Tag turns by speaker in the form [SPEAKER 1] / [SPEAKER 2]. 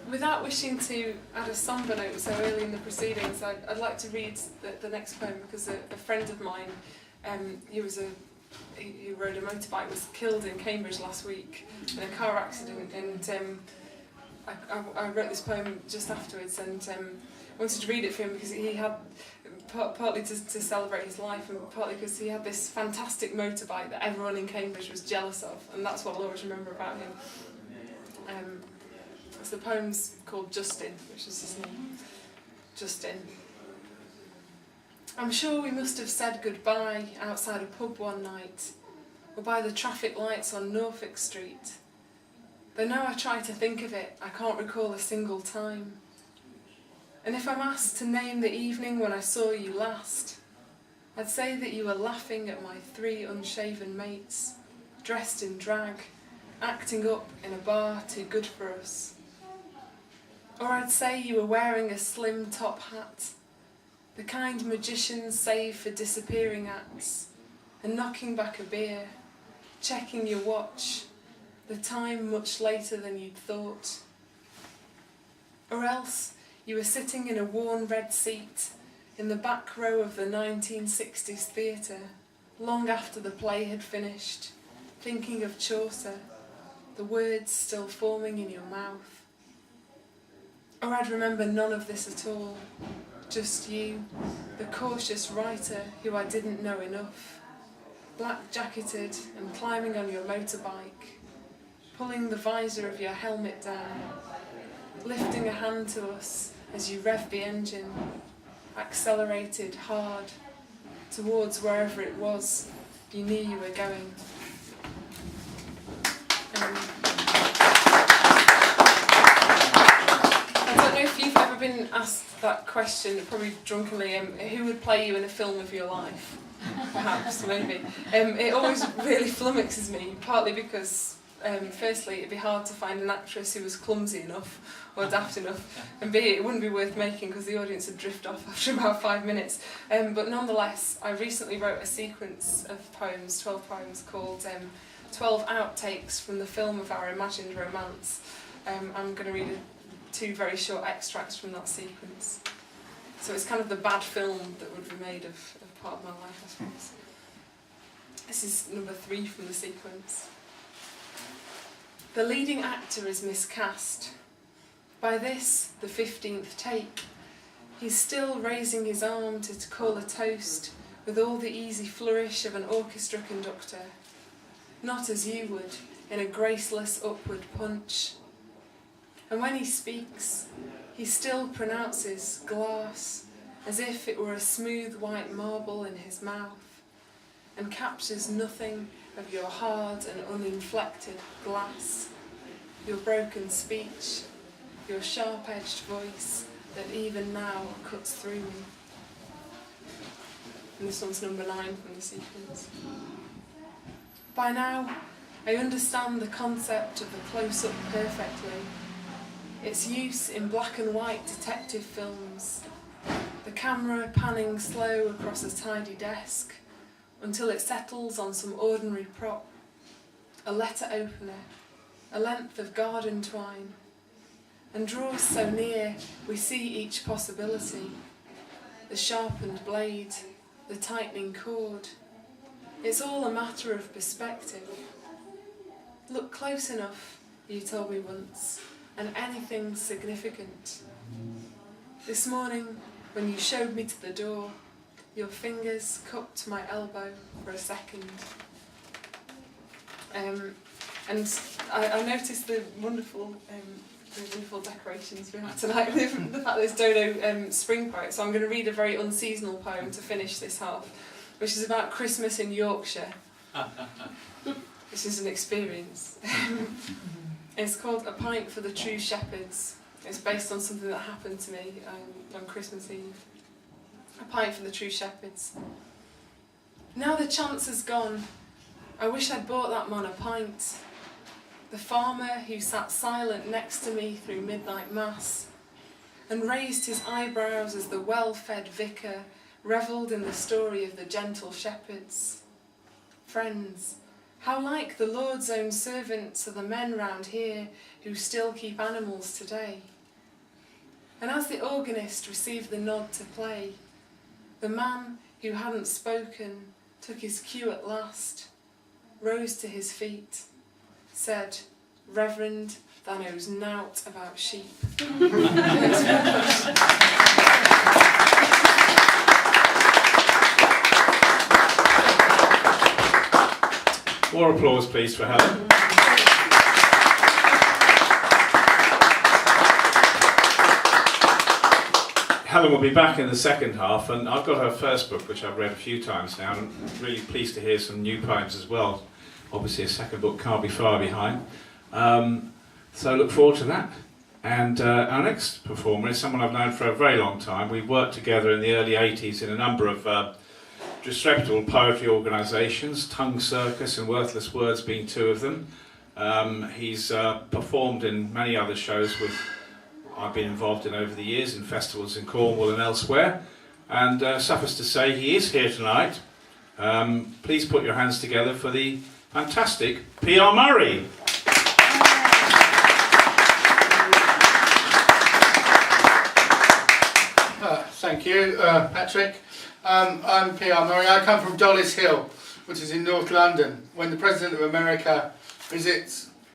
[SPEAKER 1] Without wishing to add a sombre note so early in the proceedings, I'd like to read the next poem because a friend of mine, who rode a motorbike, was killed in Cambridge last week in a car accident, and I wrote this poem just afterwards, and I wanted to read it for him because he had, partly to celebrate his life, and partly because he had this fantastic motorbike that everyone in Cambridge was jealous of, and that's what I'll always remember about him. So the poem's called Justin, which is his name. Justin. I'm sure we must have said goodbye outside a pub one night, or by the traffic lights on Norfolk Street. Though now I try to think of it, I can't recall a single time. And if I'm asked to name the evening when I saw you last, I'd say that you were laughing at my 3 unshaven mates, dressed in drag, acting up in a bar too good for us. Or I'd say you were wearing a slim top hat, the kind magicians save for disappearing acts, and knocking back a beer, checking your watch, the time much later than you'd thought. Or else you were sitting in a worn red seat in the back row of the 1960s theatre, long after the play had finished, thinking of Chaucer, the words still forming in your mouth. Or I'd remember none of this at all, just you, the cautious writer who I didn't know enough, black-jacketed and climbing on your motorbike, pulling the visor of your helmet down, lifting a hand to us as you revved the engine, accelerated hard towards wherever it was you knew you were going. I don't know if you've ever been asked that question, probably drunkenly, who would play you in a film of your life? Perhaps, maybe. It always really flummoxes me, partly because, firstly, it'd be hard to find an actress who was clumsy enough or daft enough, and B, it wouldn't be worth making because the audience would drift off after about 5 minutes. But nonetheless, I recently wrote a sequence of poems, 12 poems, called 12 Outtakes from the film of our imagined romance. I'm going to read 2 very short extracts from that sequence. So it's kind of the bad film that would be made of part of my life, I suppose. This is number 3 from the sequence. The leading actor is miscast. By this, the 15th take, he's still raising his arm to call a toast with all the easy flourish of an orchestra conductor, not as you would, in a graceless upward punch. And when he speaks, he still pronounces glass as if it were a smooth white marble in his mouth, and captures nothing of your hard and uninflected glass, your broken speech, your sharp-edged voice that even now cuts through me. And this one's number 9 from the sequence. By now, I understand the concept of the close-up perfectly, its use in black and white detective films, the camera panning slow across a tidy desk until it settles on some ordinary prop, a letter opener, a length of garden twine, and draws so near we see each possibility, the sharpened blade, the tightening cord. It's all a matter of perspective. Look close enough, you told me once, and anything significant. This morning, when you showed me to the door, your fingers cupped my elbow for a second. And I noticed the wonderful decorations we have tonight, the fact that it's Dodo spring poet, so I'm going to read a very unseasonal poem to finish this half, which is about Christmas in Yorkshire, which is an experience. It's called A Pint for the True Shepherds. It's based on something that happened to me on Christmas Eve. A pint for the true shepherds. Now the chance has gone, I wish I'd bought that man a pint. The farmer who sat silent next to me through midnight mass and raised his eyebrows as the well-fed vicar revelled in the story of the gentle shepherds. Friends, How like the Lord's own servants are the men round here who still keep animals today. And as the organist received the nod to play, the man who hadn't spoken took his cue at last, rose to his feet, said, "Reverend, thou knows nought about sheep."
[SPEAKER 2] More applause, please, for Helen. Helen will be back in the second half, and I've got her first book, which I've read a few times now, and I'm really pleased to hear some new poems as well. Obviously, a second book can't be far behind. So look forward to that. And our next performer is someone I've known for a very long time. We worked together in the early 80s in a number of disreputable poetry organisations, Tongue Circus and Worthless Words being two of them. He's performed in many other shows with I've been involved in over the years in festivals in Cornwall and elsewhere, and suffice to say he is here tonight. Please put your hands together for the fantastic P.R. Murray.
[SPEAKER 3] Thank you, Patrick. I'm P.R. Murray. I come from Dollis Hill, which is in North London. When the President of America visits